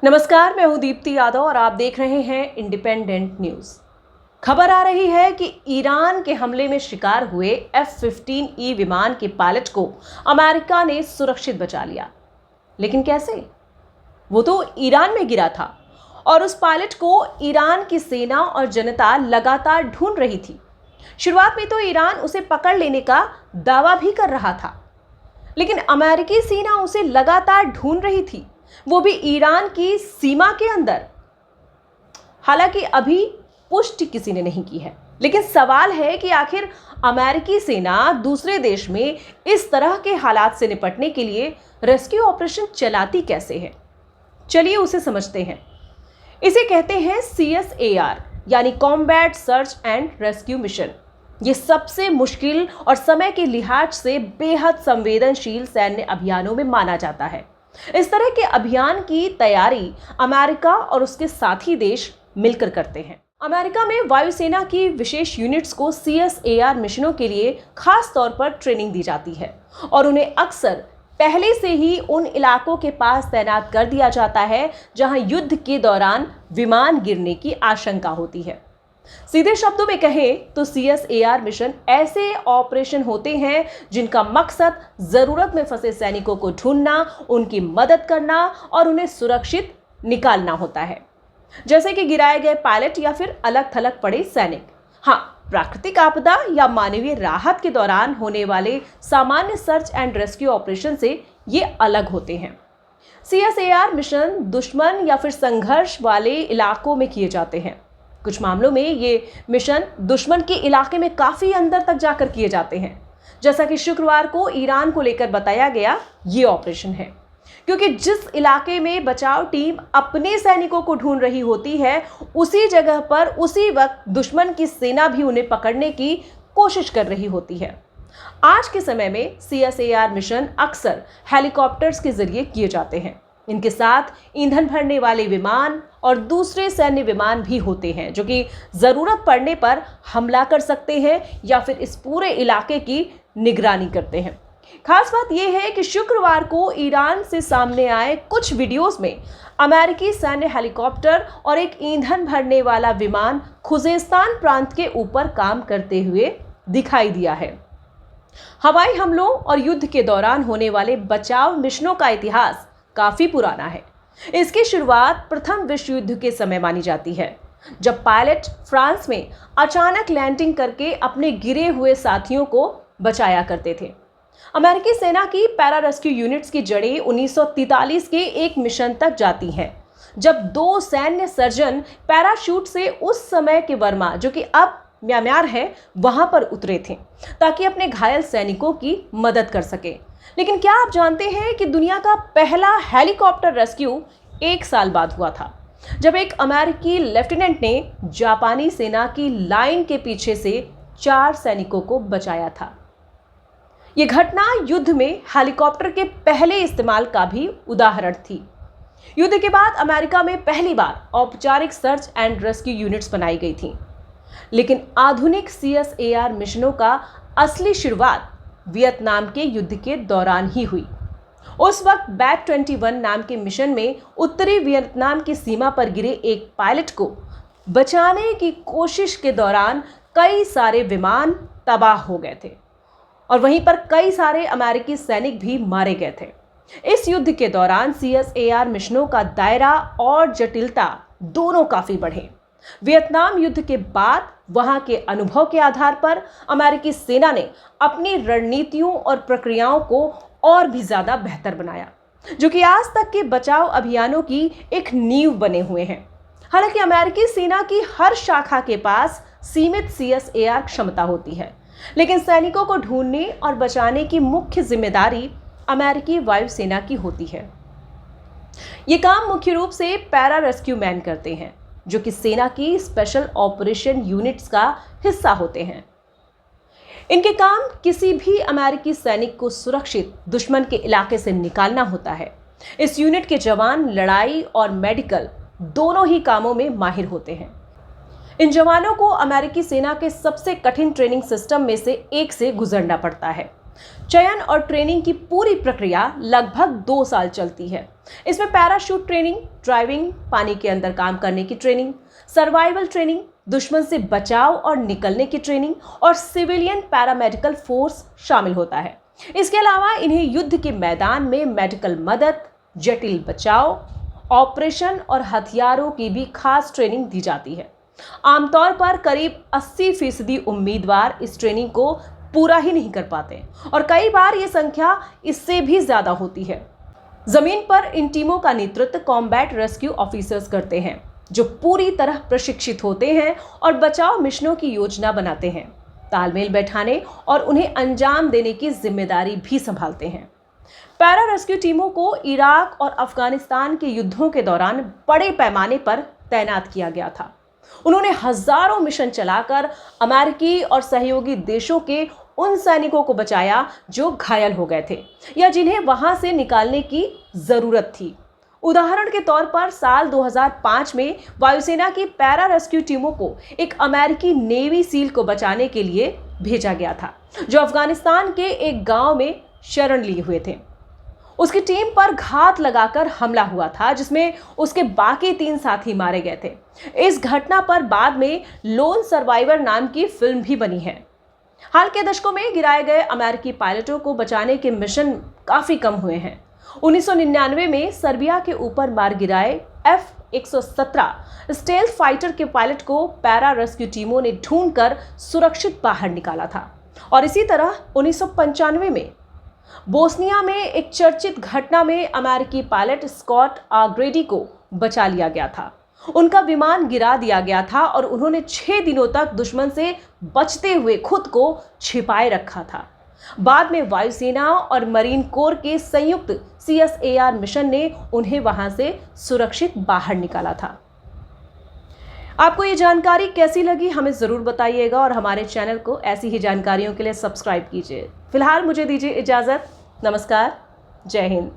नमस्कार, मैं हूं दीप्ति यादव और आप देख रहे हैं इंडिपेंडेंट न्यूज। खबर आ रही है कि ईरान के हमले में शिकार हुए F-15E विमान के पायलट को अमेरिका ने सुरक्षित बचा लिया। लेकिन कैसे? वो तो ईरान में गिरा था और उस पायलट को ईरान की सेना और जनता लगातार ढूंढ रही थी। शुरुआत में तो ईरान उसे पकड़ लेने का दावा भी कर रहा था, लेकिन अमेरिकी सेना उसे लगातार ढूंढ रही थी, वो भी ईरान की सीमा के अंदर। हालांकि अभी पुष्टि किसी ने नहीं की है, लेकिन सवाल है कि आखिर अमेरिकी सेना दूसरे देश में इस तरह के हालात से निपटने के लिए रेस्क्यू ऑपरेशन चलाती कैसे है। चलिए उसे समझते हैं। इसे कहते हैं CSAR यानी combat search and rescue mission. ये सबसे मुश्किल और समय के लिहाज से बेहद संवेदनशील सैन्य अभियानों में माना जाता है। इस तरह के अभियान की तैयारी अमेरिका और उसके साथी देश मिलकर करते हैं। अमेरिका में वायुसेना की विशेष यूनिट्स को CSAR मिशनों के लिए खास तौर पर ट्रेनिंग दी जाती है और उन्हें अक्सर पहले से ही उन इलाकों के पास तैनात कर दिया जाता है जहां युद्ध के दौरान विमान गिरने की आशंका होती है। सीधे शब्दों में कहें तो CSAR मिशन ऐसे ऑपरेशन होते हैं जिनका मकसद जरूरत में फंसे सैनिकों को ढूंढना, उनकी मदद करना और उन्हें सुरक्षित निकालना होता है, जैसे कि गिराए गए पायलट या फिर अलग थलग पड़े सैनिक। हाँ, प्राकृतिक आपदा या मानवीय राहत के दौरान होने वाले सामान्य सर्च एंड रेस्क्यू ऑपरेशन से ये अलग होते हैं। CSAR मिशन दुश्मन या फिर संघर्ष वाले इलाकों में किए जाते हैं। कुछ मामलों में ये मिशन दुश्मन के इलाके में काफी अंदर तक जाकर किए जाते हैं, जैसा कि शुक्रवार को ईरान को लेकर बताया गया ये ऑपरेशन है, क्योंकि जिस इलाके में बचाव टीम अपने सैनिकों को ढूंढ रही होती है, उसी जगह पर उसी वक्त दुश्मन की सेना भी उन्हें पकड़ने की कोशिश कर रही होती है। आज के समय में CSAR मिशन अक्सर हेलीकॉप्टर्स के जरिए किए जाते हैं। इनके साथ ईंधन भरने वाले विमान और दूसरे सैन्य विमान भी होते हैं, जो कि जरूरत पड़ने पर हमला कर सकते हैं या फिर इस पूरे इलाके की निगरानी करते हैं। खास बात यह है कि शुक्रवार को ईरान से सामने आए कुछ वीडियोस में अमेरिकी सैन्य हेलीकॉप्टर और एक ईंधन भरने वाला विमान खुजेस्तान प्रांत के ऊपर काम करते हुए दिखाई दिया है। हवाई हमलों और युद्ध के दौरान होने वाले बचाव मिशनों का इतिहास काफी पुराना है। इसकी शुरुआत प्रथम विश्व युद्ध के समय मानी जाती है, जब पायलट फ्रांस में अचानक लैंडिंग करके अपने गिरे हुए साथियों को बचाया करते थे। अमेरिकी सेना की पैरा रेस्क्यू यूनिट्स की जड़ें 1943 के एक मिशन तक जाती हैं, जब 2 सैन्य सर्जन पैराशूट से उस समय के वर्मा, जो कि अब म्यांमार है, वहां पर उतरे थे ताकि अपने घायल सैनिकों की मदद कर सके। लेकिन क्या आप जानते हैं कि दुनिया का पहला हेलीकॉप्टर रेस्क्यू 1 साल बाद हुआ था, जब एक अमेरिकी लेफ्टिनेंट ने जापानी सेना की लाइन के पीछे से 4 सैनिकों को बचाया था। यह घटना युद्ध में हेलीकॉप्टर के पहले इस्तेमाल का भी उदाहरण थी। युद्ध के बाद अमेरिका में पहली बार औपचारिक सर्च एंड रेस्क्यू यूनिट्स बनाई गई थी, लेकिन आधुनिक CSAR मिशनों का असली शुरुआत वियतनाम के युद्ध के दौरान ही हुई। उस वक्त बैट 21 नाम के मिशन में उत्तरी वियतनाम की सीमा पर गिरे एक पायलट को बचाने की कोशिश के दौरान कई सारे विमान तबाह हो गए थे और वहीं पर कई सारे अमेरिकी सैनिक भी मारे गए थे। इस युद्ध के दौरान CSAR मिशनों का दायरा और जटिलता दोनों काफी बढ़े। वियतनाम युद्ध के बाद वहां के अनुभव के आधार पर अमेरिकी सेना ने अपनी रणनीतियों और प्रक्रियाओं को और भी ज्यादा बेहतर बनाया, जो कि आज तक के बचाव अभियानों की एक नींव बने हुए हैं। हालांकि अमेरिकी सेना की हर शाखा के पास सीमित CSAR क्षमता होती है, लेकिन सैनिकों को ढूंढने और बचाने की मुख्य जिम्मेदारी अमेरिकी वायुसेना की होती है। ये काम मुख्य रूप से पैरा रेस्क्यू मैन करते हैं, जो कि सेना की स्पेशल ऑपरेशन यूनिट्स का हिस्सा होते हैं। इनके काम किसी भी अमेरिकी सैनिक को सुरक्षित दुश्मन के इलाके से निकालना होता है। इस यूनिट के जवान लड़ाई और मेडिकल दोनों ही कामों में माहिर होते हैं। इन जवानों को अमेरिकी सेना के सबसे कठिन ट्रेनिंग सिस्टम में से एक से गुजरना पड़ता है, चयन और ट्रेनिंग की पूरी प्रक्रिया लगभग 2 साल चलती है। इसमें पैराशूट ट्रेनिंग, ड्राइविंग, पानी के अंदर काम करने की ट्रेनिंग, सर्वाइवल ट्रेनिंग, दुश्मन से बचाव और निकलने की ट्रेनिंग और सिविलियन पैरामेडिकल फोर्स शामिल होता है। इसके अलावा इन्हें युद्ध के मैदान में मेडिकल मदद, जटिल बचाव ऑपरेशन और हथियारों की भी खास ट्रेनिंग दी जाती है। आमतौर पर करीब 80% उम्मीदवार इस ट्रेनिंग को पूरा ही नहीं कर पाते और कई बार ये संख्या इससे भी ज्यादा होती है। जमीन पर इन टीमों का नेतृत्व कॉम्बैट रेस्क्यू ऑफिसर्स करते हैं, जो पूरी तरह प्रशिक्षित होते हैं और बचाव मिशनों की योजना बनाते हैं, तालमेल बैठाने और उन्हें अंजाम देने की जिम्मेदारी भी संभालते हैं। पैरा रेस्क्यू टीमों को इराक और अफगानिस्तान के युद्धों के दौरान बड़े पैमाने पर तैनात किया गया था। उन्होंने हजारों मिशन चलाकर अमेरिकी और सहयोगी देशों के उन सैनिकों को बचाया जो घायल हो गए थे या जिन्हें वहां से निकालने की जरूरत थी। उदाहरण के तौर पर साल 2005 में वायुसेना की पैरा रेस्क्यू टीमों को एक अमेरिकी नेवी सील को बचाने के लिए भेजा गया था, जो अफगानिस्तान के एक गांव में शरण लिए हुए थे। उसकी टीम पर घात लगाकर हमला हुआ था, जिसमें उसके बाकी 3 साथी मारे गए थे। इस घटना पर बाद में लोन सर्वाइवर नाम की फिल्म भी बनी है। हाल के दशकों में गिराए गए अमेरिकी पायलटों को बचाने के मिशन काफी कम हुए हैं। 1999 में सर्बिया के ऊपर मार गिराए F-117 स्टेल्थ फाइटर के पायलट को पैरा रेस्क्यू टीमों ने ढूंढकर सुरक्षित बाहर निकाला था। और इसी तरह 1995 में बोस्निया में एक चर्चित घटना में अमेरिकी पायलट स्कॉट ग्रेडी को बचा लिया गया था। उनका विमान गिरा दिया गया था और उन्होंने 6 दिनों तक दुश्मन से बचते हुए खुद को छिपाए रखा था। बाद में वायुसेना और मरीन कोर के संयुक्त CSAR मिशन ने उन्हें वहां से सुरक्षित बाहर निकाला था। आपको ये जानकारी कैसी लगी हमें ज़रूर बताइएगा और हमारे चैनल को ऐसी ही जानकारियों के लिए सब्सक्राइब कीजिए। फिलहाल मुझे दीजिए इजाज़त। नमस्कार, जय हिंद।